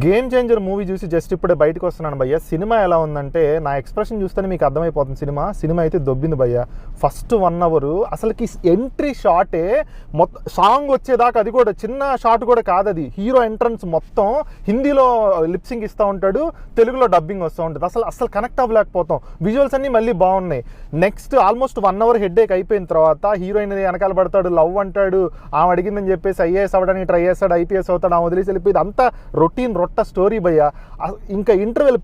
Game changer movie చూసి just ఇప్పుడే బయటకు వస్తున్నాను భయ్య. సినిమా ఎలా ఉందంటే నా ఎక్స్ప్రెషన్ చూస్తేనే మీకు అర్థమైపోతుంది. సినిమా అయితే దొబ్బింది భయ్య. ఫస్ట్ 1 అవర్ అసలుకి ఎంట్రీ షాటే మొత్తం సాంగ్ వచ్చేదాకా, అది కూడా చిన్న షాట్ కూడా కాదు, అది హీరో ఎంట్రన్స్ మొత్తం హిందీలో లిప్సింగ్ ఇస్తూ ఉంటాడు, తెలుగులో డబ్బింగ్ వస్తూ ఉంటుంది. అసలు కనెక్ట్ అవ్వలేకపోతాం. విజువల్స్ అన్నీ మళ్ళీ బాగున్నాయి. నెక్స్ట్ ఆల్మోస్ట్ 1 అవర్ హెడ్ఏక్ అయిపోయిన తర్వాత హీరోయిన్ వెనకాల పడతాడు, లవ్ అంటాడు, ఆమె అడిగిందని చెప్పేసి ఐఏఎస్ అవ్వడానికి ట్రై చేస్తాడు, ఐపీఎస్ అవుతాడు, ఆమె వదిలేసి వెళ్ళిపోయింది. అంతా రొటీన్ రొట్ట స్టోరీ భయ్య. ఇంకా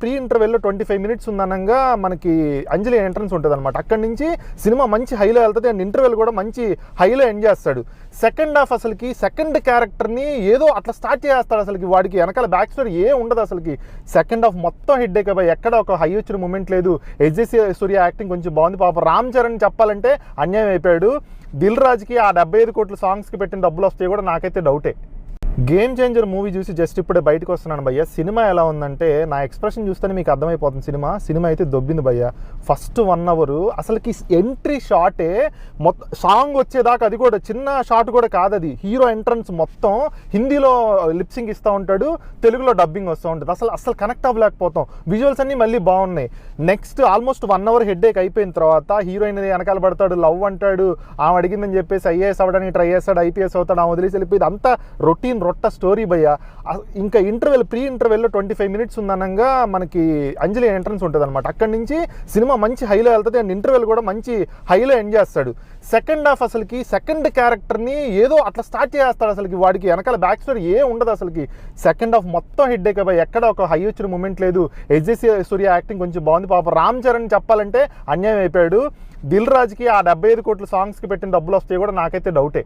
ప్రీ ఇంటర్వెల్లో 25 మినిట్స్ ఉందనంగా మనకి అంజలి ఎంట్రన్స్ ఉంటుంది అనమాట. అక్కడి నుంచి సినిమా మంచి హైలో వెళ్తుంది అండ్ ఇంటర్వెల్ కూడా మంచి హైలో ఎండ్ చేస్తాడు. సెకండ్ హాఫ్ అసలుకి సెకండ్ క్యారెక్టర్ని ఏదో అట్లా స్టార్ట్ చేస్తాడు. అసలుకి వాడికి వెనకాల బ్యాక్ స్టోరీ ఉండదు. అసలుకి సెకండ్ హాఫ్ మొత్తం హెడ్ ఎక్క భయ్య. ఎక్కడ ఒక హై వచ్చిన మూమెంట్ లేదు. ఎస్జే సూర్య యాక్టింగ్ కొంచెం బాగుంది. పాప రామ్ చరణ్ చెప్పాలంటే అన్యాయం అయిపోయాడు. దిల్ రాజుకి ఆ 75 కోట్ల సాంగ్స్కి పెట్టిన డబ్బులు వస్తాయి కూడా నాకైతే డౌటే. గేమ్ చేంజర్ మూవీ చూసి జస్ట్ ఇప్పుడే బయటకు వస్తున్నాను భయ్య. సినిమా ఎలా ఉందంటే నా ఎక్స్ప్రెషన్ చూస్తేనే మీకు అర్థమైపోతుంది. సినిమా అయితే దొబ్బింది భయ్య. ఫస్ట్ 1 అవర్ అసలుకి ఎంట్రీ షాటే మొత్తం సాంగ్ వచ్చేదాకా, అది కూడా చిన్న షాట్ కూడా కాదు, అది హీరో ఎంట్రన్స్ మొత్తం హిందీలో లిప్సింగ్ ఇస్తూ ఉంటాడు, తెలుగులో డబ్బింగ్ వస్తూ ఉంటుంది. అసలు కనెక్ట్ అవ్వలేకపోతాం. విజువల్స్ అన్నీ మళ్ళీ బాగున్నాయి. నెక్స్ట్ ఆల్మోస్ట్ 1 అవర్ హెడ్ఏక్ అయిపోయిన తర్వాత హీరోయిన్ వెనకాల పడతాడు, లవ్ అంటాడు, ఆమె అడిగిందని చెప్పేసి ఐఏఎస్ అవ్వడానికి ట్రై చేస్తాడు, ఐపీఎస్ అవుతాడు, ఆమె వదిలేసి వెళ్ళిపోయింది. అంతా రొటీన్ రొట్ట స్టోరీ భయ్య. ఇంకా ప్రీ ఇంటర్వెల్లో 25 మినిట్స్ ఉందనంగా మనకి అంజలి ఎంట్రన్స్ ఉంటుంది అనమాట. అక్కడి నుంచి సినిమా మంచి హైలో వెళ్తుంది అండ్ ఇంటర్వెల్ కూడా మంచి హైలో ఎండ్ చేస్తాడు. సెకండ్ హాఫ్ అసలుకి సెకండ్ క్యారెక్టర్ని ఏదో అట్లా స్టార్ట్ చేస్తాడు. అసలుకి వాడికి వెనకాల బ్యాక్ స్టోరీ ఉండదు. అసలుకి సెకండ్ హాఫ్ మొత్తం హెడ్ ఎక్క భయ్య. ఎక్కడ ఒక హై వచ్చిన మూమెంట్ లేదు. ఎస్జే సూర్య యాక్టింగ్ కొంచెం బాగుంది. పాప రామ్ చరణ్ చెప్పాలంటే అన్యాయం అయిపోయాడు. దిల్ రాజుకి ఆ 75 కోట్ల సాంగ్స్కి పెట్టిన డబ్బులు వస్తాయి కూడా నాకైతే డౌటే.